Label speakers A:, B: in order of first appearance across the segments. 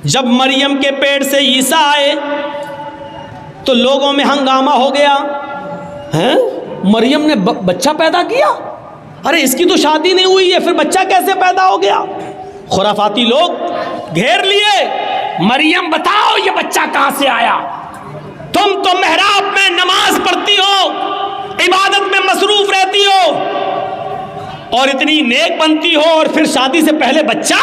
A: जब मरियम के पेट से ईसा आए तो लोगों में हंगामा हो गया, हैं मरियम ने बच्चा पैदा किया, अरे इसकी तो शादी नहीं हुई है, फिर बच्चा कैसे पैदा हो गया। खुराफाती लोग घेर लिए, मरियम बताओ ये बच्चा कहां से आया। तुम तो मेहराब में नमाज पढ़ती हो, इबादत में मसरूफ रहती हो और इतनी नेक बनती हो, और फिर शादी से पहले बच्चा,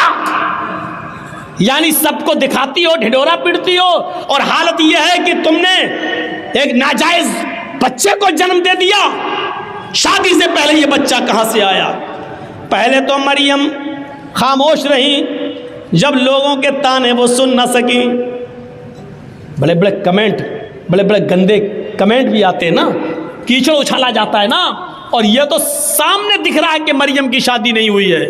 A: यानी सबको दिखाती हो, ढिढोरा पीटती हो, और हालत यह है कि तुमने एक नाजायज बच्चे को जन्म दे दिया। शादी से पहले ये बच्चा कहां से आया। पहले तो मरियम खामोश रही, जब लोगों के ताने वो सुन ना सकी। बड़े बड़े कमेंट, बड़े बड़े गंदे कमेंट भी आते हैं ना, कीचड़ उछाला जाता है ना, और यह तो सामने दिख रहा है कि मरियम की शादी नहीं हुई है,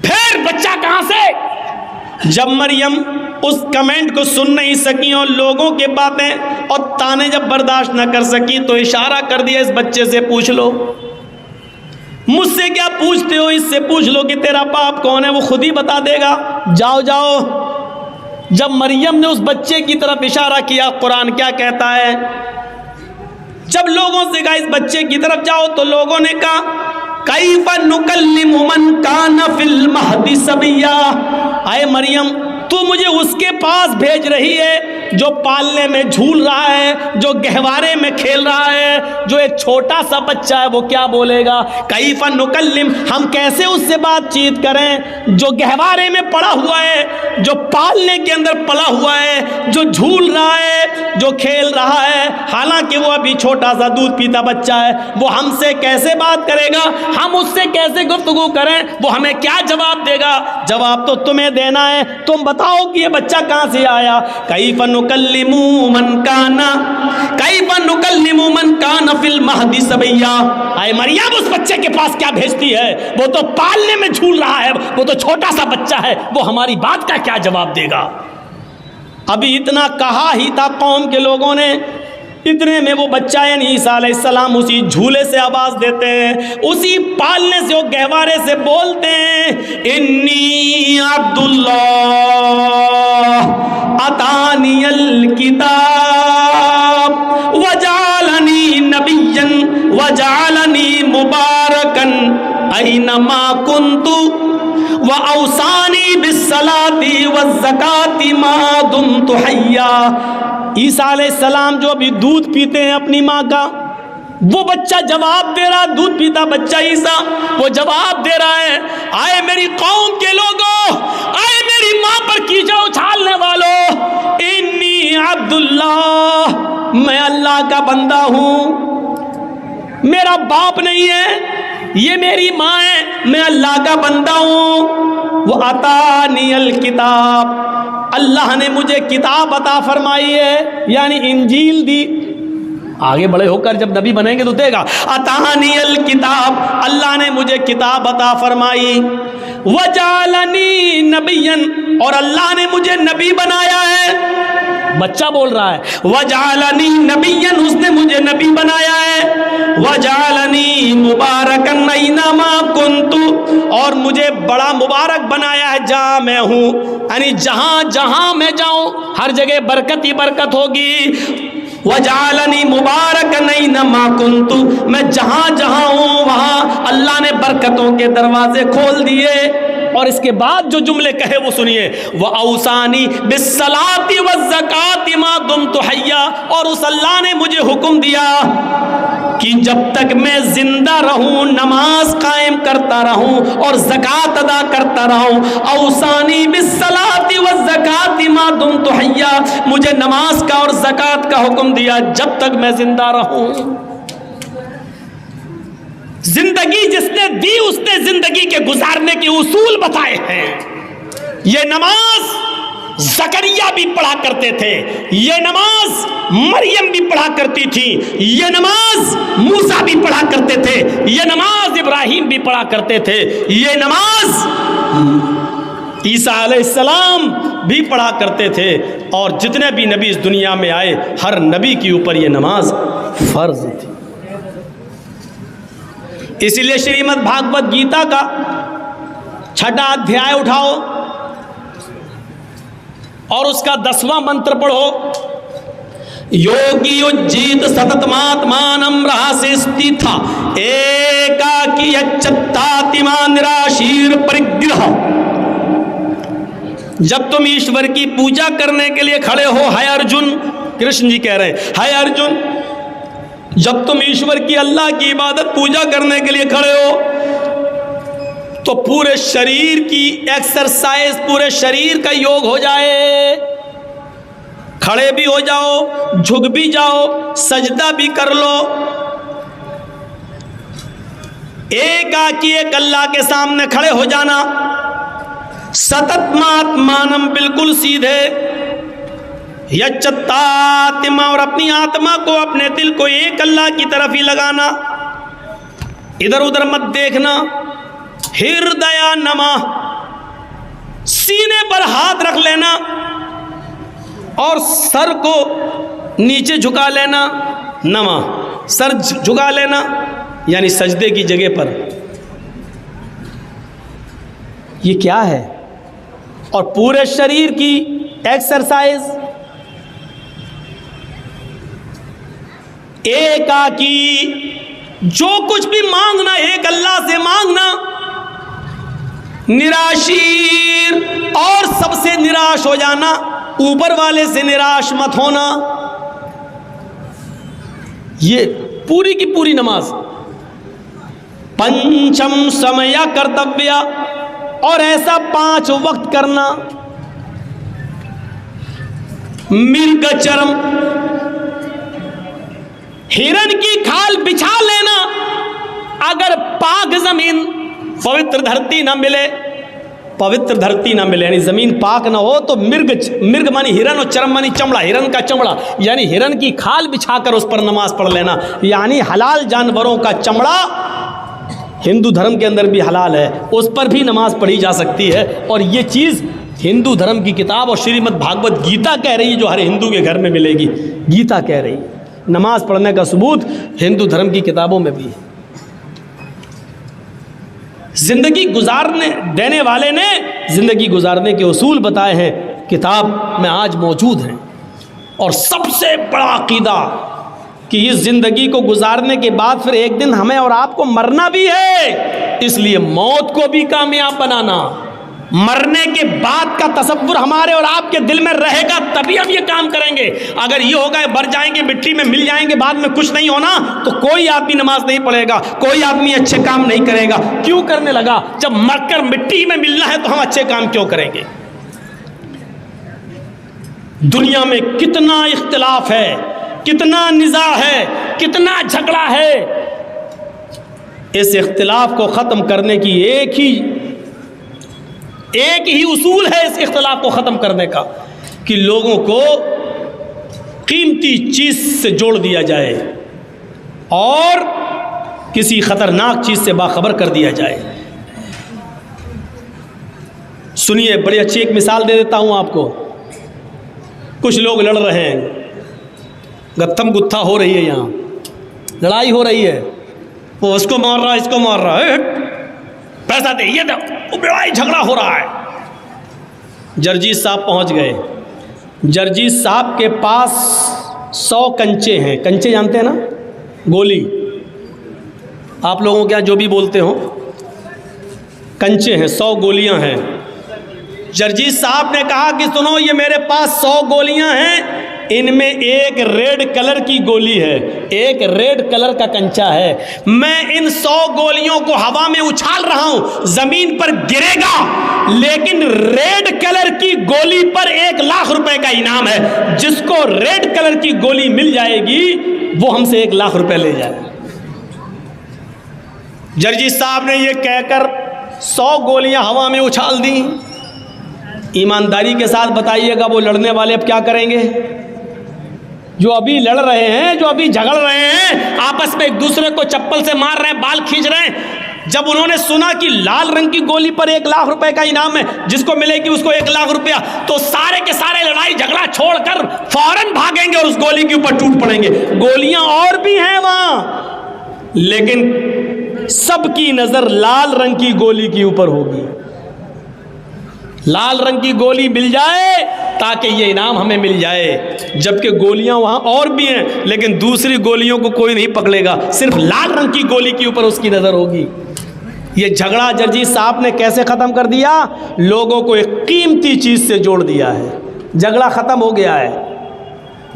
A: फिर बच्चा कहां से। जब मरियम उस कमेंट को सुन नहीं सकी और लोगों के बातें और ताने जब बर्दाश्त न कर सकी, तो इशारा कर दिया इस बच्चे से पूछ लो। मुझसे क्या पूछते हो, इससे पूछ लो कि तेरा बाप कौन है, वो खुद ही बता देगा, जाओ जाओ। जब मरियम ने उस बच्चे की तरफ इशारा किया, कुरान क्या कहता है, जब लोगों से कहा इस बच्चे की तरफ जाओ, तो लोगों ने कहा कैफ़ा नुकल्लिमु मन काना फिल महदी सबिया। आए मरियम, तू मुझे उसके पास भेज रही है जो पालने में झूल रहा है, जो गहवारे में खेल रहा है, जो एक छोटा सा बच्चा है, वो क्या बोलेगा। कैफ़ा नुकल्लिम, हम कैसे उससे बातचीत करें जो गहवारे में पड़ा हुआ है, जो पालने के अंदर पला हुआ है, जो झूल रहा है, जो खेल रहा है, हालांकि वो अभी छोटा सा दूध पीता बच्चा है, वो हमसे कैसे बात करेगा, हम उससे कैसे गुफ्तगू करें, वो हमें क्या जवाब देगा। जवाब तो तुम्हें देना है, तुम बताओ कि ये बच्चा कहां से आया। कैफ़ा नुकल्लिमु मन काना फिल महदी सबैया। आए मरियम, उस बच्चे के पास क्या भेजती है, वो तो पालने में झूल रहा है, वो तो छोटा सा बच्चा है, वो हमारी बात का क्या जवाब देगा। अभी इतना कहा ही था कौम के लोगों ने, इतने में वो बच्चा यानी ईसा अलैहिस्सलाम उसी झूले से आवाज देते हैं, उसी पालने से, वो गहवारे से बोलते हैं, इन्नी अब्दुल्लाह अतानियल किताब वजालनी नबिय्यन वजालनी मुबारकन ऐनमा कुन्तु व औसानी बिस्सलाती वज़्ज़काती मा दुम्तु हय्या। ईसा अलैहिस्सलाम जो अभी दूध पीते हैं अपनी माँ का, वो बच्चा जवाब दे रहा, दूध पीता बच्चा ईसा, वो जवाब दे रहा है, आए मेरी कौम के लोगों, आए मेरी माँ पर कीचड़ उछालने वालों, इन्नी अब्दुल्लाह, मैं अल्लाह का बंदा हूँ, मेरा बाप नहीं है, ये मेरी माँ है, मैं अल्लाह का बंदा हूँ। वो अतानियल किताब, अल्लाह ने मुझे किताब अता फरमाई है, यानी इंजील दी। आगे बड़े होकर जब नबी बनेंगे तो देगा, अतानियल किताब, अल्लाह ने मुझे किताब अता फरमाई, वजालनी नबियन, और अल्लाह ने मुझे नबी बनाया है। बच्चा बोल रहा है, वजालनी नबियन, उसने मुझे नबी बनाया है, वजालनी मुबारकन ऐनमा कुन्तु, और मुझे बड़ा मुबारक बनाया है जहाँ मैं हूँ, यानी जहाँ जहाँ मैं जाऊँ हर जगह बरकत ही बरकत होगी। वजालनी मुबारकन ऐनमा कुन्तु, मैं जहाँ जहाँ हूँ वहाँ अल्लाह ने बरकतों के दरवाजे खोल दिए। और इसके बाद जो जुमले कहे वो सुनिए, व औसानी बिस्सलाती वज़्ज़काती मा दुम्तु हय्या, और उस अल्लाह ने मुझे हुक्म दिया कि जब तक मैं जिंदा रहूं नमाज कायम करता रहूं और ज़कात अदा करता रहूं। औसानी बिस्सलाती वज़्ज़काती मा दुम्तु हय्या, मुझे नमाज का और ज़कात का हुक्म दिया जब तक मैं जिंदा रहूं। जिंदगी जिसने दी उसने जिंदगी के गुजारने के उसूल बताए हैं। ये नमाज ज़करिया भी पढ़ा करते थे, ये नमाज मरियम भी पढ़ा करती थी, ये नमाज मूसा भी पढ़ा करते थे, ये नमाज इब्राहिम भी पढ़ा करते थे, ये नमाज ईसा अलैहिस्सलाम भी पढ़ा करते थे। और जितने भी नबी इस दुनिया में आए, हर नबी के ऊपर ये नमाज फर्ज थी। इसीलिए श्रीमद् भागवत गीता का 6वां अध्याय उठाओ, और उसका 10वां मंत्र पढ़ो, योगी उज्जीत सततमात्मानं रहस्य स्थिता एकाकी यच्चत्तातिमा निराशीर परिग्रह। जब तुम ईश्वर की पूजा करने के लिए खड़े हो, है अर्जुन, कृष्ण जी कह रहे हैं, है अर्जुन, जब तुम ईश्वर की, अल्लाह की इबादत पूजा करने के लिए खड़े हो तो पूरे शरीर की एक्सरसाइज, पूरे शरीर का योग हो जाए। खड़े भी हो जाओ, झुक भी जाओ, सजदा भी कर लो। एकाकी एक अल्लाह के सामने खड़े हो जाना। सततमात्मानम, बिल्कुल सीधे, यच्चत्तात्मा, और अपनी आत्मा को, अपने दिल को एक अल्लाह की तरफ ही लगाना, इधर उधर मत देखना। हृदया नमः, सीने पर हाथ रख लेना और सर को नीचे झुका लेना। नमः, सर झुका लेना यानी सजदे की जगह पर। ये क्या है? और पूरे शरीर की एक्सरसाइज। एकाकी, जो कुछ भी मांगना एक अल्लाह से मांगना। निराशीर, और सबसे निराश हो जाना, ऊपर वाले से निराश मत होना। ये पूरी की पूरी नमाज। पंचम समय कर्तव्य, और ऐसा 5 वक्त करना। मृगचर्म, हिरण की खाल बिछा लेना। अगर पाक जमीन, पवित्र धरती ना मिले, पवित्र धरती ना मिले यानी जमीन पाक ना हो, तो मृग मानी हिरण और चर्म मानी चमड़ा, हिरण का चमड़ा यानी हिरण की खाल बिछाकर उस पर नमाज पढ़ लेना। यानी हलाल जानवरों का चमड़ा हिंदू धर्म के अंदर भी हलाल है, उस पर भी नमाज पढ़ी जा सकती है। और ये चीज़ हिंदू धर्म की किताब और श्रीमद् भागवत गीता कह रही है, जो हर हिंदू के घर में मिलेगी। गीता कह रही है, नमाज पढ़ने का सबूत हिंदू धर्म की किताबों में भी है। जिंदगी गुजारने देने वाले ने जिंदगी गुजारने के उसूल बताए हैं, किताब में आज मौजूद हैं। और सबसे बड़ा अकीदा कि इस जिंदगी को गुजारने के बाद फिर एक दिन हमें और आपको मरना भी है, इसलिए मौत को भी कामयाब बनाना। मरने के बाद का तसव्वुर हमारे और आपके दिल में रहेगा, तभी हम ये काम करेंगे। अगर ये होगा मर जाएंगे, मिट्टी में मिल जाएंगे, बाद में कुछ नहीं होना, तो कोई आदमी नमाज नहीं पढ़ेगा, कोई आदमी अच्छे काम नहीं करेगा। क्यों करने लगा? जब मरकर मिट्टी में मिलना है तो हम अच्छे काम क्यों करेंगे? दुनिया में कितना इख्तिलाफ है, कितना निज़ा है, कितना झगड़ा है। इस इख्तिलाफ को ख़त्म करने की एक ही उसूल है इस इख्तिलाफ को ख़त्म करने का, कि लोगों को कीमती चीज़ से जोड़ दिया जाए और किसी ख़तरनाक चीज़ से बाखबर कर दिया जाए। सुनिए, बड़ी अच्छी एक मिसाल दे देता हूँ आपको। कुछ लोग लड़ रहे हैं, गत्थम गुत्था हो रही है, यहाँ लड़ाई हो रही है, वो उसको मार रहा है, इसको मार रहा है, पैसा दे, ये दो, लड़ाई झगड़ा हो रहा है। जर्जीत साहब पहुंच गए। जर्जीत साहब के पास 100 कंचे हैं। कंचे जानते हैं ना, गोली, आप लोगों के यहाँ जो भी बोलते हो, कंचे हैं, 100 गोलियां हैं। जर्जीत साहब ने कहा कि सुनो, ये मेरे पास 100 गोलियां हैं, इनमें एक रेड कलर की गोली है, एक रेड कलर का कंचा है। मैं इन 100 गोलियों को हवा में उछाल रहा हूं, जमीन पर गिरेगा, लेकिन रेड कलर की गोली पर 1 लाख रुपए का इनाम है। जिसको रेड कलर की गोली मिल जाएगी वो हमसे 1 लाख रुपए ले जाएगा। जर्जीत साहब ने यह कहकर 100 गोलियां हवा में उछाल दी। ईमानदारी के साथ बताइएगा, वो लड़ने वाले अब क्या करेंगे? जो अभी लड़ रहे हैं, जो अभी झगड़ रहे हैं, आपस में एक दूसरे को चप्पल से मार रहे हैं, बाल खींच रहे हैं, जब उन्होंने सुना कि लाल रंग की गोली पर 1 लाख रुपए का इनाम है, जिसको मिलेगी उसको 1 लाख रुपया, तो सारे के सारे लड़ाई झगड़ा छोड़कर फौरन भागेंगे और उस गोली के ऊपर टूट पड़ेंगे। गोलियां और भी हैं वहां, लेकिन सबकी नजर लाल रंग की गोली के ऊपर होगी। लाल रंग की गोली मिल जाए ताकि ये इनाम हमें मिल जाए। जबकि गोलियां वहाँ और भी हैं, लेकिन दूसरी गोलियों को कोई नहीं पकड़ेगा, सिर्फ लाल रंग की गोली के ऊपर उसकी नज़र होगी। ये झगड़ा जर्जी साहब ने कैसे ख़त्म कर दिया? लोगों को एक कीमती चीज़ से जोड़ दिया है, झगड़ा ख़त्म हो गया है।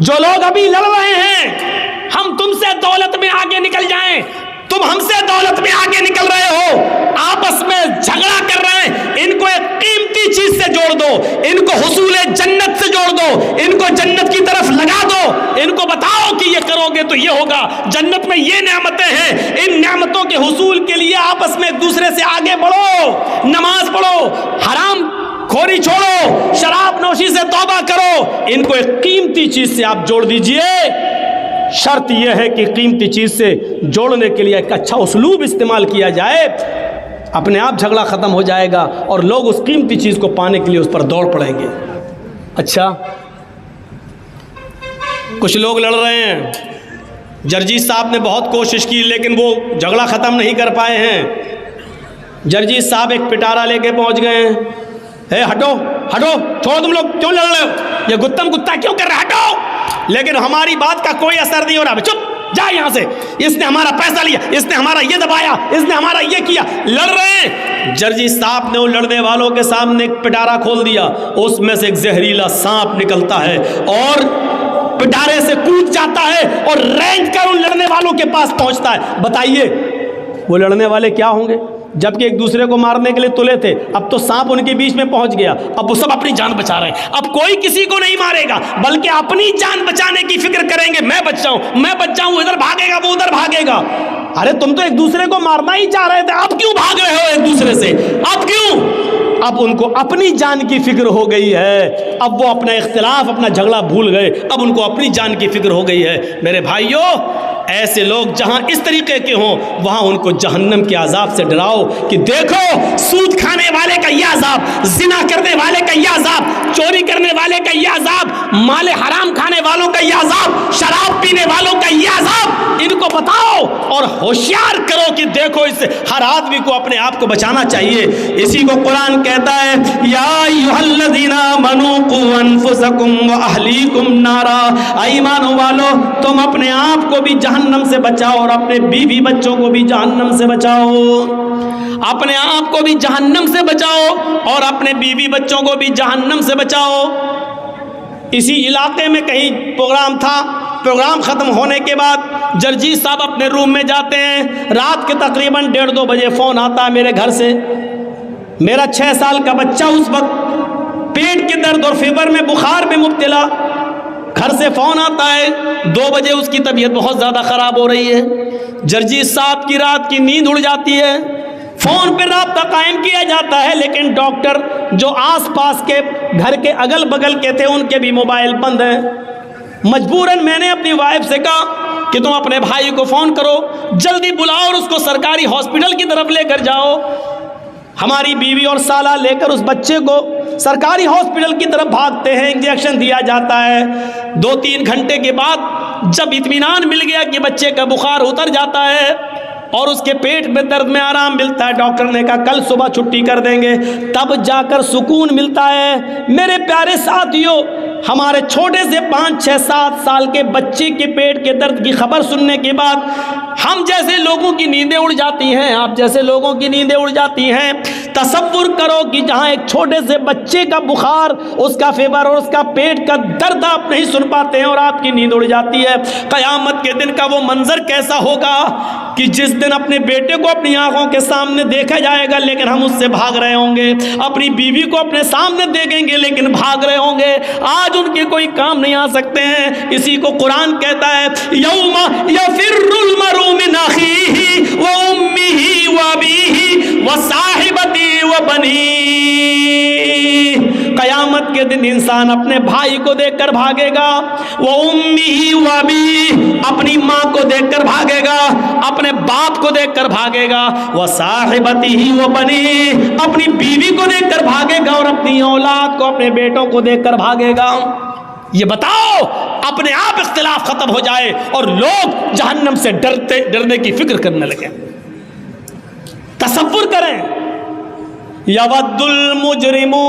A: जो लोग अभी लड़ रहे हैं, हम तुमसे दौलत में आगे निकल जाएं, तुम हमसे दौलत में आगे निकल रहे हो, आपस में झगड़ा कर रहे हैं, इनको एक कीमती चीज से जोड़ दो, इनको हुसूल जन्नत से जोड़ दो, इनको जन्नत की तरफ लगा दो, इनको बताओ कि ये करोगे तो ये होगा, जन्नत में ये नेमतें हैं, इन नेमतों के हुसूल के लिए आपस में एक दूसरे से आगे बढ़ो, नमाज पढ़ो, हराम खोरी छोड़ो, शराब नोशी से तौबा करो, इनको एक कीमती चीज से आप जोड़ दीजिए। शर्त यह है कि कीमती चीज से जोड़ने के लिए एक अच्छा उसलूब इस्तेमाल किया जाए, अपने आप झगड़ा खत्म हो जाएगा और लोग उस कीमती चीज को पाने के लिए उस पर दौड़ पड़ेंगे। अच्छा, कुछ लोग लड़ रहे हैं, जर्जी साहब ने बहुत कोशिश की लेकिन वो झगड़ा खत्म नहीं कर पाए हैं। जर्जी साहब एक पिटारा लेके पहुंच गए हैं, हटो हटो, छोड़ो, तुम लोग क्यों लड़ रहे हो, ये गुत्तम गुत्ता क्यों कर रहे, हटो। लेकिन हमारी बात का कोई असर नहीं हो रहा, चुप जा यहाँ से, इसने हमारा पैसा लिया, इसने हमारा ये दबाया, इसने हमारा ये किया, लड़ रहे हैं। जर्जी साहब ने उन लड़ने वालों के सामने एक पिटारा खोल दिया, उसमें से एक जहरीला सांप निकलता है और पिटारे से कूद जाता है और रेंग कर उन लड़ने वालों के पास पहुंचता है। बताइए वो लड़ने वाले क्या होंगे, जबकि एक दूसरे को मारने के लिए तुले थे, अब तो सांप उनके बीच में पहुंच गया, अब वो सब अपनी जान बचा रहे हैं। अब कोई किसी को नहीं मारेगा, बल्कि अपनी जान बचाने की फिक्र करेंगे, मैं बच जाऊं, मैं बच जाऊं, इधर भागेगा वो उधर भागेगा। अरे तुम तो एक दूसरे को मारना ही चाह रहे थे, अब क्यों भाग रहे हो एक दूसरे से, अब क्यों? अब उनको अपनी जान की फिक्र हो गई है, अब वो अपना इख्तिलाफ, अपना झगड़ा भूल गए, अब उनको अपनी जान की फिक्र हो गई है। मेरे भाइयों, ऐसे लोग जहां इस तरीके के हों वहां उनको जहन्नम के अजाब से डराओ कि देखो सूद खाने वाले का यह अजाब, जिना करने वाले का यह अजाब, चोरी करने वाले का यह अजाब, माले हराम खाने वालों का यह अजाब, शराब पीने वालों का यह अजाब, इनको बताओ और होशियार करो कि देखो इससे हर आदमी को अपने आप को बचाना चाहिए। इसी को कुरान कहता है, या अय्युहल्लज़ीना आमनू कू अनफुसकुम व अहलीकुम नारा, ईमान वालो तुम अपने आप को भी जहन्नम से बचाओ और अपने बीवी बच्चों को भी जहन्नम से बचाओ, अपने आप को भी जहन्नम से बचाओ और अपने बीवी बच्चों को भी जहन्नम से बचाओ। इसी इलाके में कहीं प्रोग्राम था, प्रोग्राम ख़त्म होने के बाद जर्जी साहब अपने रूम में जाते हैं, रात के तकरीबन 1:30 बजे फ़ोन आता है मेरे घर से, मेरा 6 साल का बच्चा उस वक्त पेट के दर्द और फीवर में, बुखार में मुब्तला, घर से फ़ोन आता है, 2 बजे उसकी तबीयत बहुत ज़्यादा ख़राब हो रही है। जर्जी साहब की रात की नींद उड़ जाती है, फ़ोन पर राब्ता कायम किया जाता है, लेकिन डॉक्टर जो आसपास के घर के अगल बगल के थे उनके भी मोबाइल बंद हैं। मजबूरन मैंने अपनी वाइफ से कहा कि तुम अपने भाई को फ़ोन करो, जल्दी बुलाओ और उसको सरकारी हॉस्पिटल की तरफ लेकर जाओ। हमारी बीवी और साला लेकर उस बच्चे को सरकारी हॉस्पिटल की तरफ भागते हैं, इंजेक्शन दिया जाता है। 2-3 घंटे के बाद जब इत्मीनान मिल गया कि बच्चे का बुखार उतर जाता है और उसके पेट में दर्द में आराम मिलता है, डॉक्टर ने कहा कल सुबह छुट्टी कर देंगे, तब जाकर सुकून मिलता है। मेरे प्यारे साथियों, हमारे छोटे से 5, 6, 7 साल के बच्चे के पेट के दर्द की खबर सुनने के बाद हम जैसे लोगों की नींदें उड़ जाती हैं, आप जैसे लोगों की नींदें उड़ जाती हैं। तसव्वुर करो कि जहां एक छोटे से बच्चे का बुखार, उसका फीवर और उसका पेट का दर्द आप नहीं सुन पाते हैं और आपकी नींद उड़ जाती है, क़यामत के दिन का वो मंजर कैसा होगा कि जिस दिन अपने बेटे को अपनी आंखों के सामने देखा जाएगा लेकिन हम उससे भाग रहे होंगे, अपनी बीवी को अपने सामने देखेंगे लेकिन भाग रहे होंगे, आज उनके कोई काम नहीं आ सकते हैं। इसी को कुरान कहता है, यौमा यफिर्रुल मरउ मिन अखीही व उम्मिही व अबीही व साहिबती व बनीही। क़यामत के दिन इंसान अपने भाई को देखकर भागेगा, वो उम्मी व अबी, अपनी माँ को देखकर भागेगा, अपने बाप को देखकर भागेगा, वह साहिबती व बनी, अपनी बीवी को देखकर भागेगा और अपनी औलाद को, अपने बेटों को देखकर भागेगा। ये बताओ, अपने आप इख्तिलाफ खत्म हो जाए और लोग जहन्नम से डरने की फिक्र करने लगे। तसव्वुर करें, यवद्दुल मुजरिमु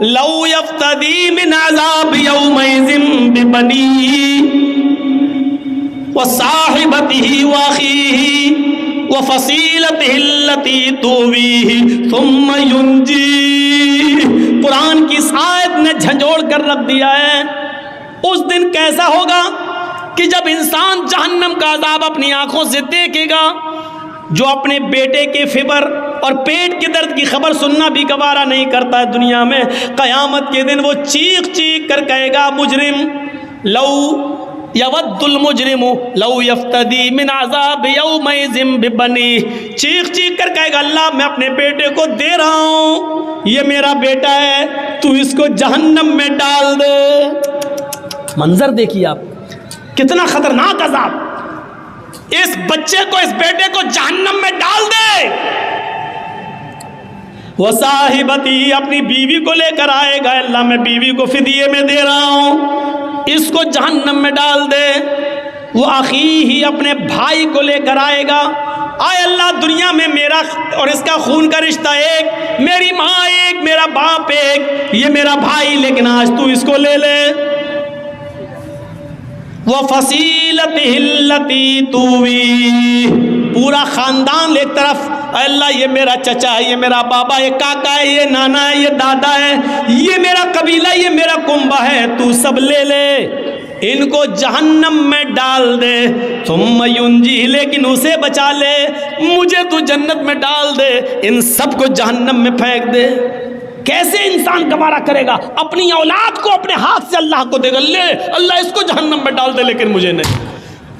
A: लौ यफ्तदी मिन अज़ाब यौमइज़िन बिबनीही व साहिबतिही व अख़ीही व फ़सीलतिही अल्लती तुवीही सुम्मा युंजी। कुरान की इस आयत ने झंझोड़ कर रख दिया है। उस दिन कैसा होगा कि जब इंसान जहन्नम का अज़ाब अपनी आंखों से देखेगा, जो अपने बेटे के फिबर और पेट के दर्द की खबर सुनना भी गवारा नहीं करता है दुनिया में, क़यामत के दिन वो चीख चीख कर कहेगा, मुजरिम लौ यवद्दुल मुजरिमु लौ यफ्तदी मिन अज़ाब यौमइज़िन बिबनी, चीख चीख कर कहेगा, अल्लाह मैं अपने बेटे को दे रहा हूँ, ये मेरा बेटा है, तू इसको जहन्नम में डाल दे। मंजर देखिए आप, कितना खतरनाक अज़ाब। इस बच्चे को, इस बेटे को जहन्नम में डाल दे। वो साहिबती, अपनी बीवी को लेकर आएगा, अल्लाह मैं बीवी को फिदिये में दे रहा हूँ, इसको जहन्नम में डाल दे। वो अख़ीही, अपने भाई को लेकर आएगा, आए अल्लाह दुनिया में मेरा और इसका खून का रिश्ता एक, मेरी माँ एक, मेरा बाप एक, ये मेरा भाई, लेकिन आज तू इसको ले ले। वो फ़सीलतिही अल्लती तुवी, पूरा ख़ानदान एक तरफ, अल्लाह ये मेरा चचा है, ये मेरा बाबा, ये काका है, ये नाना है, ये दादा है, ये मेरा कबीला, ये मेरा कुंबा है, तू सब ले ले, इनको जहन्नम में डाल दे। तुम युंजी, लेकिन उसे बचा ले, मुझे तू जन्नत में डाल दे, इन सबको जहन्नम में फेंक दे। कैसे इंसान गवारा करेगा? अपनी औलाद को अपने हाथ से अल्लाह को देगा, ले अल्लाह इसको जहन्नम में डाल दे लेकिन मुझे नहीं,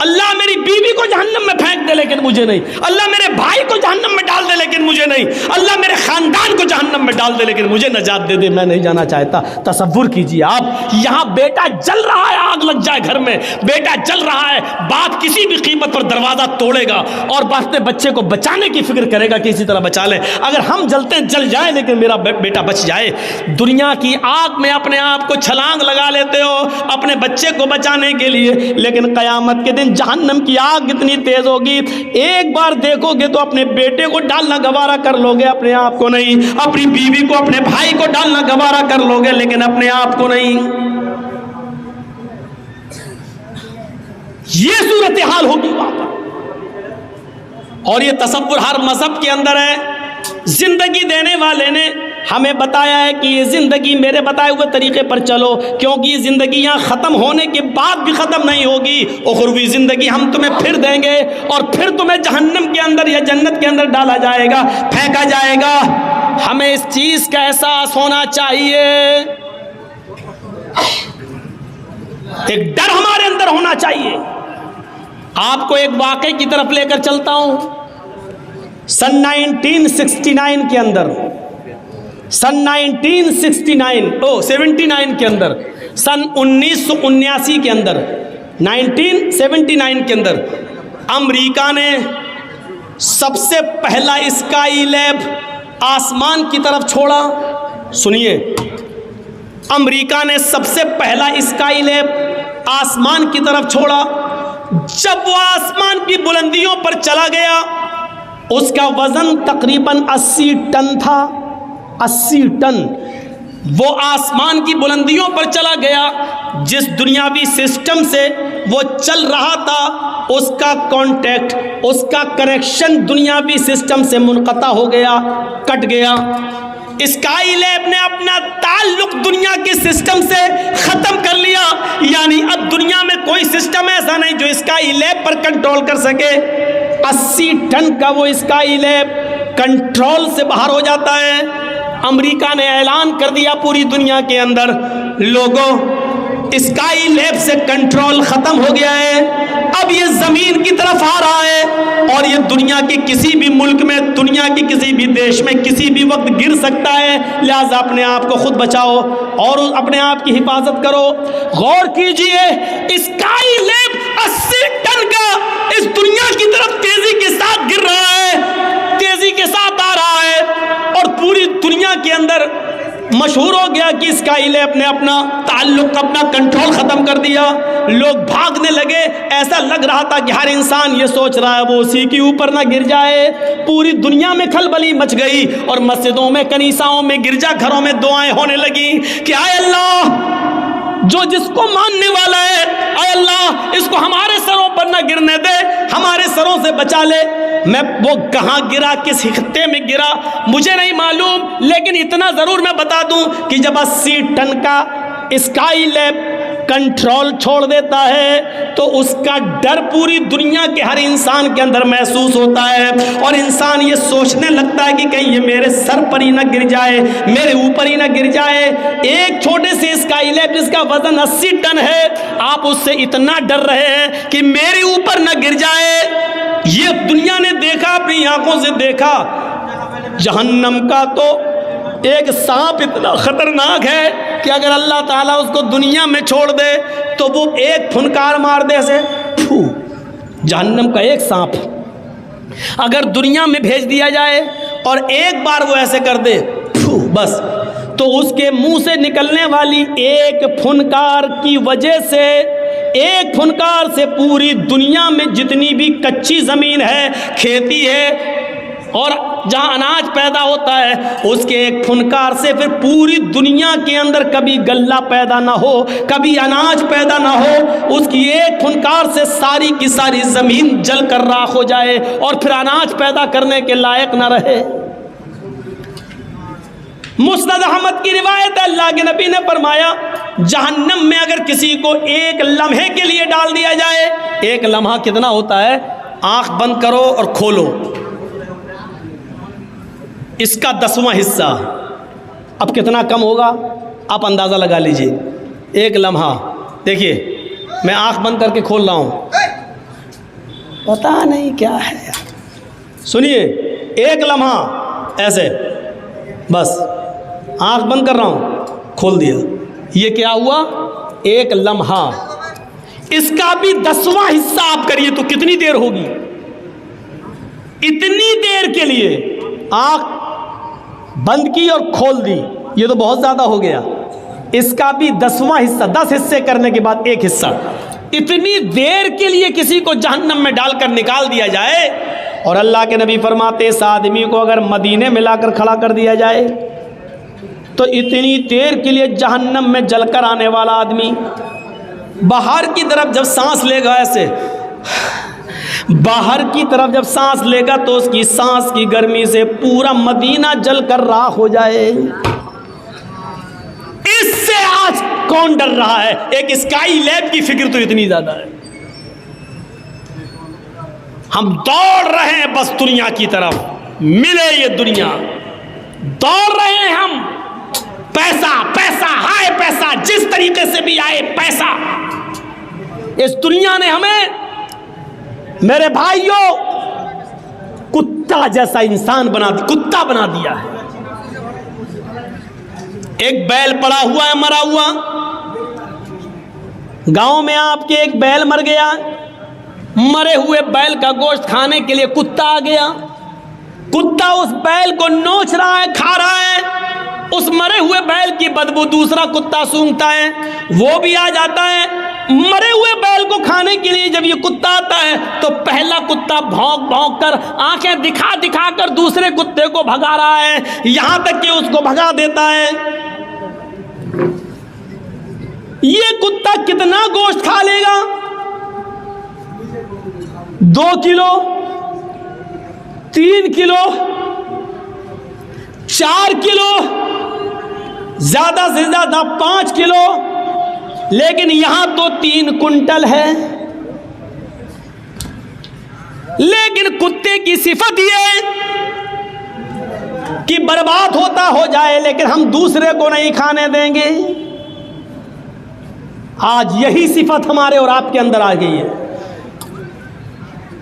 A: अल्लाह मेरी बीवी को जहन्नम में फेंक दे लेकिन मुझे नहीं, अल्लाह मेरे भाई को जहन्नम में डाल दे लेकिन मुझे नहीं, अल्लाह मेरे खानदान को जहन्नम में डाल दे लेकिन मुझे नजात दे दे, मैं नहीं जाना चाहता। तसव्वुर कीजिए आप, यहाँ बेटा जल रहा है, आग लग जाए घर में, बेटा जल रहा है, बाप किसी भी कीमत पर दरवाजा तोड़ेगा और अपने बच्चे को बचाने की फिक्र करेगा कि इसी तरह बचा ले। अगर हम जलते हैं जल जाए लेकिन मेरा बेटा बच जाए। दुनिया की आग में अपने आप को छलांग लगा लेते हो अपने बच्चे को बचाने के लिए, लेकिन क़यामत के दिन जहन्नम की आग कितनी तेज होगी, एक बार देखोगे तो अपने बेटे को डालना गवारा कर लोगे, अपने आप को नहीं, अपनी बीवी को, अपने भाई को डालना गवारा कर लोगे, लेकिन अपने आप को नहीं। ये सूरत हाल होगी वहां पर। और ये तसव्वुर हर मजहब के अंदर है। जिंदगी देने वाले ने हमें बताया है कि ये ज़िंदगी मेरे बताए हुए तरीके पर चलो, क्योंकि ये ज़िंदगी यहाँ ख़त्म होने के बाद भी ख़त्म नहीं होगी, उख़रवी ज़िंदगी हम तुम्हें फिर देंगे और फिर तुम्हें जहन्नम के अंदर या जन्नत के अंदर डाला जाएगा, फेंका जाएगा। हमें इस चीज़ का एहसास होना चाहिए, एक डर हमारे अंदर होना चाहिए। आपको एक वाक़े की तरफ लेकर चलता हूँ। सन 1969 के अंदर, सन 79 के अंदर, सन 1979 के अंदर, 1979 के अंदर अमेरिका ने सबसे पहला स्काई लैब आसमान की तरफ छोड़ा। सुनिए, अमेरिका ने सबसे पहला स्काई लैब आसमान की तरफ छोड़ा। जब वो आसमान की बुलंदियों पर चला गया, उसका वजन तकरीबन 80 टन था। 80 टन वो आसमान की बुलंदियों पर चला गया। जिस दुनियावी सिस्टम से वो चल रहा था, उसका कांटेक्ट, उसका कनेक्शन दुनियावी सिस्टम से मुनक़ता हो गया, कट गया। स्काई लैब ने अपना ताल्लुक दुनिया के सिस्टम से ख़त्म कर लिया, यानी अब दुनिया में कोई सिस्टम ऐसा नहीं जो स्काई लैब पर कंट्रोल कर सके। 80 टन का वो स्काई लैब कंट्रोल से बाहर हो जाता है। अमेरिका ने ऐलान कर दिया पूरी दुनिया के अंदर, लोगों स्काई लैब से कंट्रोल ख़त्म हो गया है, अब ये ज़मीन की तरफ आ रहा है और ये दुनिया के किसी भी मुल्क में, दुनिया के किसी भी देश में किसी भी वक्त गिर सकता है। लिहाजा अपने आप को खुद बचाओ और अपने आप की हिफाजत करो। गौर कीजिए, स्काई लैब 80 टन का इस दुनिया की तरफ तेजी के साथ गिर रहा है, तेजी के साथ आ रहा है और पूरी दुनिया के अंदर मशहूर हो गया कि स्काईलैब ने अपना ताल्लुक, अपना कंट्रोल ख़त्म कर दिया। लोग भागने लगे। ऐसा लग रहा था कि हर इंसान ये सोच रहा है वो उसी के ऊपर ना गिर जाए। पूरी दुनिया में खलबली मच गई और मस्जिदों में, कनीसाओं में, गिरजाघरों में दुआएं होने लगी कि आए अल्लाह, जो जिसको मानने वाला है, आए अल्लाह इसको हमारे सरों पर ना गिरने दे, हमारे सरों से बचा ले। मैं वो कहाँ गिरा, किस खित्ते में गिरा मुझे नहीं मालूम, लेकिन इतना ज़रूर मैं बता दूं कि जब 80 टन का स्काईलैब कंट्रोल छोड़ देता है तो उसका डर पूरी दुनिया के हर इंसान के अंदर महसूस होता है और इंसान ये सोचने लगता है कि कहीं ये मेरे सर पर ही ना गिर जाए, मेरे ऊपर ही ना गिर जाए। एक छोटे से स्काईलैब जिसका वजन 80 टन है, आप उससे इतना डर रहे हैं कि मेरे ऊपर ना गिर जाए। ये दुनिया ने देखा, अपनी आंखों से देखा। जहन्नम का तो एक सांप इतना खतरनाक है कि अगर अल्लाह ताला उसको दुनिया में छोड़ दे तो वो एक फुनकार मार दे से फू। जहन्नम का एक सांप अगर दुनिया में भेज दिया जाए और एक बार वो ऐसे कर दे फू, बस, तो उसके मुंह से निकलने वाली एक फुनकार की वजह से, एक फुनकार से पूरी दुनिया में जितनी भी कच्ची ज़मीन है, खेती है और जहाँ अनाज पैदा होता है, उसके एक फुनकार से फिर पूरी दुनिया के अंदर कभी गल्ला पैदा ना हो, कभी अनाज पैदा ना हो, उसकी एक फुनकार से सारी की सारी ज़मीन जल कर राख हो जाए और फिर अनाज पैदा करने के लायक ना रहे। मुस्नद अहमद की रिवायत है, अल्लाह के नबी ने फरमाया, जहन्नम में अगर किसी को एक लम्हे के लिए डाल दिया जाए, एक लम्हा कितना होता है, आंख बंद करो और खोलो, इसका 10वां हिस्सा, अब कितना कम होगा आप अंदाज़ा लगा लीजिए। एक लम्हा, देखिए मैं आंख बंद करके खोल रहा हूँ, पता नहीं क्या है, सुनिए, एक लम्हा ऐसे, बस आंख बंद कर रहा हूँ, खोल दिया, ये क्या हुआ, एक लम्हा। इसका भी 10वां हिस्सा आप करिए तो कितनी देर होगी। इतनी देर के लिए आंख बंद की और खोल दी, ये तो बहुत ज़्यादा हो गया। इसका भी 10वां हिस्सा, 10 हिस्से करने के बाद एक हिस्सा, इतनी देर के लिए किसी को जहन्नम में डालकर निकाल दिया जाए। और अल्लाह के नबी फरमाते, इस आदमी को अगर मदीने में लाकर खड़ा कर दिया जाए तो इतनी देर के लिए जहन्नम में जलकर आने वाला आदमी बाहर की तरफ जब सांस लेगा, ऐसे बाहर की तरफ जब सांस लेगा तो उसकी सांस की गर्मी से पूरा मदीना जलकर राख हो जाए। इससे आज कौन डर रहा है? एक स्काईलैब की फिक्र तो इतनी ज्यादा है। हम दौड़ रहे हैं बस दुनिया की तरफ, मिले ये दुनिया, दौड़ रहे हैं हम, पैसा पैसा हाय पैसा, जिस तरीके से भी आए पैसा। इस दुनिया ने हमें मेरे भाइयों कुत्ता जैसा इंसान कुत्ता बना दिया है। एक बैल पड़ा हुआ है, मरा हुआ, गांव में आपके एक बैल मर गया, मरे हुए बैल का गोश्त खाने के लिए कुत्ता आ गया। कुत्ता उस बैल को नोच रहा है, खा रहा है। उस मरे हुए बैल की बदबू दूसरा कुत्ता सूंघता है, वो भी आ जाता है। मरे हुए बैल को खाने के लिए जब ये कुत्ता आता है तो पहला कुत्ता भौंक भौंक कर, आंखें दिखा दिखा कर दूसरे कुत्ते को भगा रहा है, यहां तक कि उसको भगा देता है। ये कुत्ता कितना गोश्त खा लेगा? 2 किलो, 3 किलो, 4 किलो, ज्यादा से ज्यादा 5 किलो, लेकिन यहां तो 3 कुंटल है। लेकिन कुत्ते की सिफत यह कि बर्बाद होता हो जाए लेकिन हम दूसरे को नहीं खाने देंगे। आज यही सिफत हमारे और आपके अंदर आ गई है।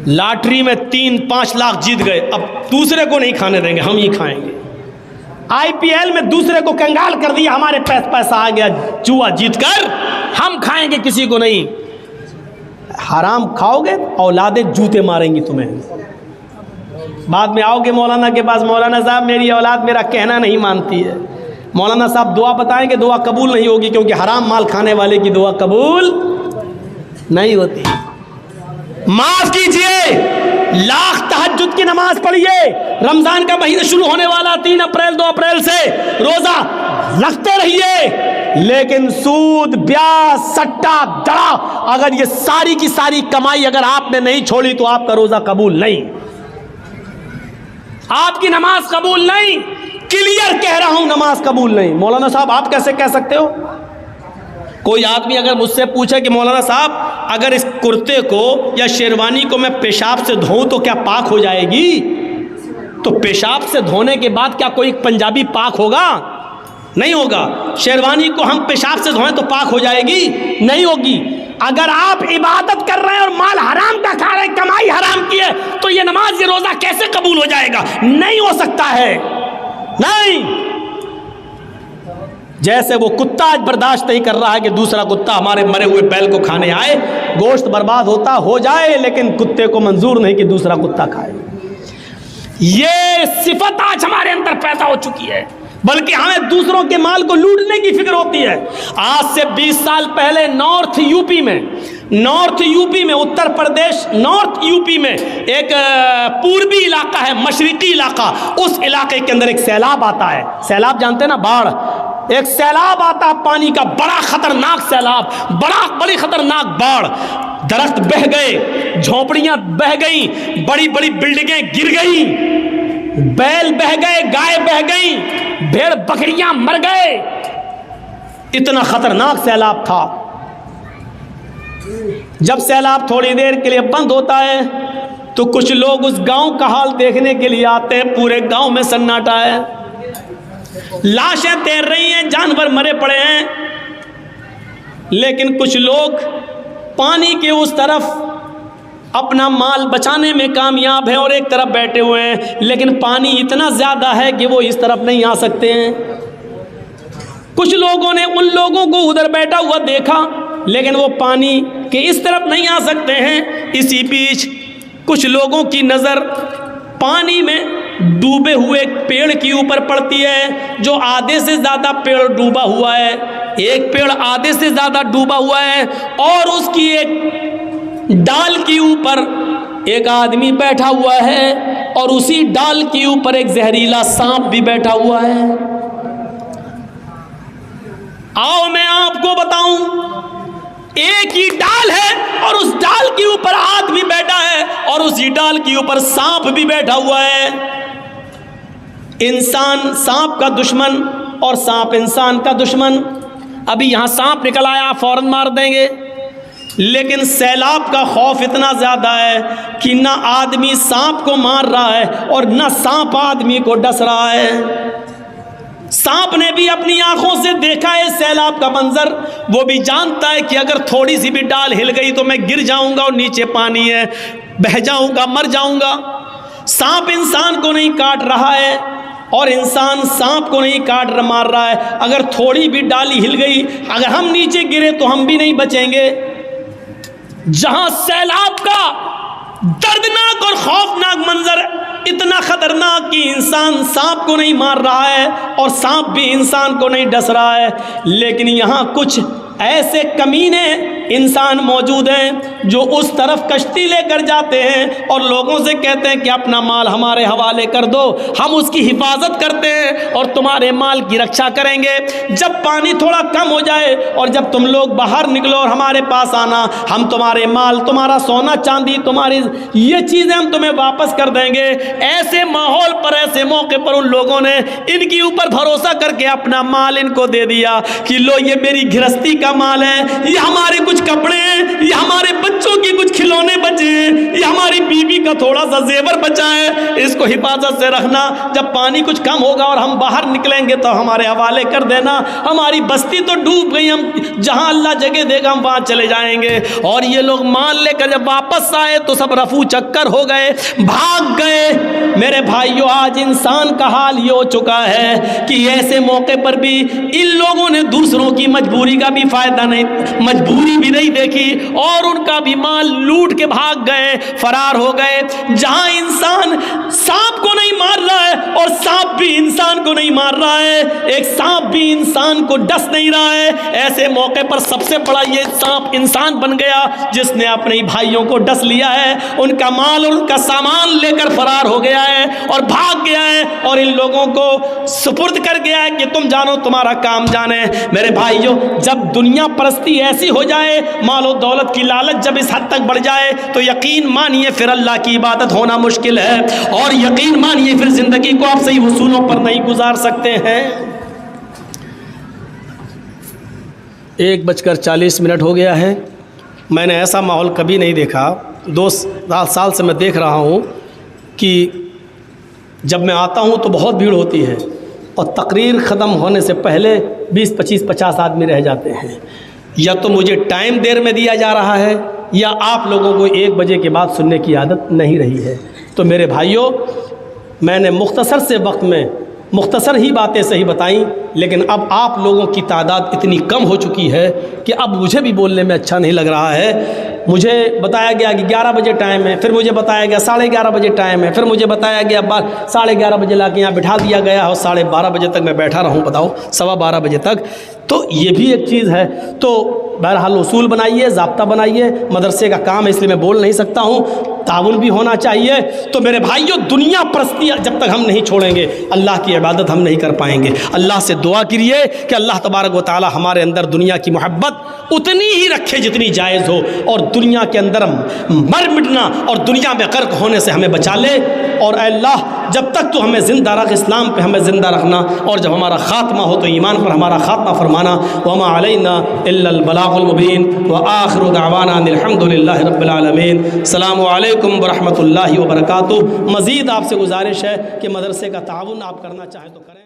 A: लॉटरी में 3-5 लाख जीत गए, अब दूसरे को नहीं खाने देंगे, हम ही खाएंगे। IPL में दूसरे को कंगाल कर दिया, हमारे पैसा आ गया जुआ जीतकर, हम खाएंगे, किसी को नहीं। हराम खाओगे औलादें जूते मारेंगी तुम्हें। बाद में आओगे मौलाना के पास, मौलाना साहब मेरी औलाद मेरा कहना नहीं मानती है, मौलाना साहब दुआ बताएंगे, दुआ कबूल नहीं होगी, क्योंकि हराम माल खाने वाले की दुआ कबूल नहीं होती। माफ कीजिए, लाख तहज्जुद की नमाज पढ़िए, रमजान का महीना शुरू होने वाला 3 अप्रैल 2 अप्रैल से रोजा रखते रहिए, लेकिन सूद, ब्याज, सट्टा, दड़ा, अगर ये सारी की सारी कमाई अगर आपने नहीं छोड़ी तो आपका रोजा कबूल नहीं, आपकी नमाज कबूल नहीं। क्लियर कह रहा हूं, नमाज कबूल नहीं। मौलाना साहब आप कैसे कह सकते हो? कोई आदमी अगर मुझसे पूछे कि मौलाना साहब अगर इस कुर्ते को या शेरवानी को मैं पेशाब से धोऊं तो क्या पाक हो जाएगी? तो पेशाब से धोने के बाद क्या कोई पंजाबी पाक होगा? नहीं होगा। शेरवानी को हम पेशाब से धोएं तो पाक हो जाएगी? नहीं होगी। अगर आप इबादत कर रहे हैं और माल हराम का खा रहे हैं, कमाई हराम की है, तो ये नमाज ये रोजा कैसे कबूल हो जाएगा? नहीं हो सकता है, नहीं। जैसे वो कुत्ता आज बर्दाश्त नहीं कर रहा है कि दूसरा कुत्ता हमारे मरे हुए बैल को खाने आए, गोश्त बर्बाद होता हो जाए, लेकिन कुत्ते को मंजूर नहीं कि दूसरा कुत्ता खाए। ये सिफत आज हमारे अंदर पैदा हो चुकी है, बल्कि हमें दूसरों के माल को लूटने की फिक्र होती है। आज से 20 साल पहले नॉर्थ यूपी में उत्तर प्रदेश नॉर्थ यूपी में एक पूर्वी इलाका है, मशरिकी इलाका, उस इलाके के अंदर एक सैलाब आता है। सैलाब जानते हैं ना, बाढ़। एक सैलाब आता है पानी का, बड़ा खतरनाक सैलाब, बड़ी खतरनाक बाढ़। दरख्त बह गए, झोपड़ियां बह गई, बड़ी बड़ी बिल्डिंगें गिर गई, बैल बह गए, गाय बह गई, भेड़ बकरियां मर गए। इतना खतरनाक सैलाब था। जब सैलाब थोड़ी देर के लिए बंद होता है तो कुछ लोग उस गांव का हाल देखने के लिए आते हैं। पूरे गांव में सन्नाटा है, लाशें तैर रही हैं, जानवर मरे पड़े हैं, लेकिन कुछ लोग पानी के उस तरफ अपना माल बचाने में कामयाब है और एक तरफ बैठे हुए हैं, लेकिन पानी इतना ज़्यादा है कि वो इस तरफ नहीं आ सकते हैं। कुछ लोगों ने उन लोगों को उधर बैठा हुआ देखा, लेकिन वो पानी के इस तरफ नहीं आ सकते हैं। इसी बीच कुछ लोगों की नज़र पानी में डूबे हुए पेड़ के ऊपर पड़ती है, जो आधे से ज़्यादा पेड़ डूबा हुआ है। एक पेड़ आधे से ज़्यादा डूबा हुआ है और उसकी एक डाल के ऊपर एक आदमी बैठा हुआ है और उसी डाल के ऊपर एक जहरीला सांप भी बैठा हुआ है। आओ मैं आपको बताऊं, एक ही डाल है और उस डाल के ऊपर आदमी बैठा है और उसी डाल के ऊपर सांप भी बैठा हुआ है। इंसान सांप का दुश्मन और सांप इंसान का दुश्मन। अभी यहां सांप निकल आया, फौरन मार देंगे, लेकिन सैलाब का खौफ इतना ज़्यादा है कि ना आदमी सांप को मार रहा है और ना सांप आदमी को डस रहा है। सांप ने भी अपनी आंखों से देखा है सैलाब का मंजर, वो भी जानता है कि अगर थोड़ी सी भी डाल हिल गई तो मैं गिर जाऊंगा और नीचे पानी है, बह जाऊंगा, मर जाऊंगा। सांप इंसान को नहीं काट रहा है और इंसान सांप को नहीं मार रहा है। अगर थोड़ी भी डाली हिल गई, अगर हम नीचे गिरे तो हम भी नहीं बचेंगे। जहां सैलाब का दर्दनाक और खौफनाक मंजर इतना खतरनाक कि इंसान सांप को नहीं मार रहा है और सांप भी इंसान को नहीं डस रहा है, लेकिन यहां कुछ ऐसे कमीने इंसान मौजूद हैं जो उस तरफ कश्ती लेकर जाते हैं और लोगों से कहते हैं कि अपना माल हमारे हवाले कर दो, हम उसकी हिफाजत करते हैं और तुम्हारे माल की रक्षा करेंगे। जब पानी थोड़ा कम हो जाए और जब तुम लोग बाहर निकलो और हमारे पास आना, हम तुम्हारे माल, तुम्हारा सोना चांदी, तुम्हारी ये चीज़ें हम तुम्हें वापस कर देंगे। ऐसे माहौल पर, ऐसे मौके पर उन लोगों ने इनके ऊपर भरोसा करके अपना माल इनको दे दिया कि लो ये मेरी गृहस्थी का माल है, ये हमारे कुछ कपड़े हैं, ये हमारे बच्चों के कुछ खिलौने बचे हैं, ये हमारी बीवी का थोड़ा सा जेवर बचा है, इसको हिफाजत से रखना। जब पानी कुछ कम होगा और हम बाहर निकलेंगे तो हमारे हवाले कर देना। हमारी बस्ती तो डूब गई, हम जहां अल्लाह जगह देगा हम वहां चले जाएंगे। और ये लोग माल लेकर जब वापस आए तो सब रफू चक्कर हो गए, भाग गए। मेरे भाइयों, आज इंसान का हाल ये हो चुका है कि ऐसे मौके पर भी इन लोगों ने दूसरों की मजबूरी का भी फायदा नहीं, मजबूरी भी नहीं देखी और उनका भी माल लूट के भाग गए, फरार हो गए। जहां इंसान सांप को नहीं मार रहा है और सांप भी इंसान को नहीं मार रहा है, एक सांप भी इंसान को डस नहीं रहा है, ऐसे मौके पर सबसे बड़ा ये सांप इंसान बन गया जिसने अपने भाइयों को डस लिया है, उनका माल और उनका सामान लेकर फरार हो गया है और भाग गया है और इन लोगों को सुपुर्द कर गया है कि तुम जानो तुम्हारा काम जाने। मेरे भाइयों, जब दुनिया परस्ती ऐसी हो जाए, मालो दौलत की लालच जब इस हद तक बढ़ जाए, तो यकीन मानिए फिर अल्लाह की इबादत होना मुश्किल है और यकीन मानिए फिर जिंदगी को आप सही उसूलों पर नहीं गुजार सकते हैं। 1:40 हो गया है। मैंने ऐसा माहौल कभी नहीं देखा। 2 साल से मैं देख रहा हूँ कि जब मैं आता हूँ तो बहुत भीड़ होती है और तकरीर ख़त्म होने से पहले 20, 25, 50 आदमी रह जाते हैं। या तो मुझे टाइम देर में दिया जा रहा है या आप लोगों को 1 बजे के बाद सुनने की आदत नहीं रही है। तो मेरे भाइयों, मैंने मुख्तसर से वक्त में मुख्तसर ही बातें सही बताई, लेकिन अब आप लोगों की तादाद इतनी कम हो चुकी है कि अब मुझे भी बोलने में अच्छा नहीं लग रहा है। मुझे बताया गया कि 11 बजे टाइम है, फिर मुझे बताया गया 11:30 बजे टाइम है, फिर मुझे बताया गया 11:30 बजे ला के यहाँ बिठा दिया गया और 12:30 बजे तक मैं बैठा रहूँ। बताओ, 12:15 बजे तक। तो ये भी एक चीज़ है। तो बहरहाल उसूल बनाइए, ज़ाब्ता बनाइए। मदरसे का काम है इसलिए मैं बोल नहीं सकता हूँ, ताउन भी होना चाहिए। तो मेरे भाइयों, दुनिया परस्ती जब तक हम नहीं छोड़ेंगे, अल्लाह की इबादत हम नहीं कर पाएंगे। अल्लाह से दुआ कीजिए कि अल्लाह तबारक व तआला हमारे अंदर दुनिया की मोहब्बत उतनी ही रखे जितनी जायज़ हो और दुनिया के अंदर मर मिटना और दुनिया में गर्क होने से हमें बचा ले। और अल्लाह, जब तक तो हमें ज़िंदा रख, इस्लाम पे हमें ज़िंदा रखना, और जब हमारा ख़ात्मा हो तो ईमान पर हमारा ख़ात्मा फरमाना। वमा अलैना इल्लल बलागुल मुबीन व आखिरु दअवाना अल्हम्दुलिल्लाहि रब्बिल आलमीन। अस्सलामु अलैकुम व रहमतुल्लाहि व बरकातुहू। मज़ीद आपसे गुजारिश है कि मदरसे का ताउन आप करना चाहें तो करें।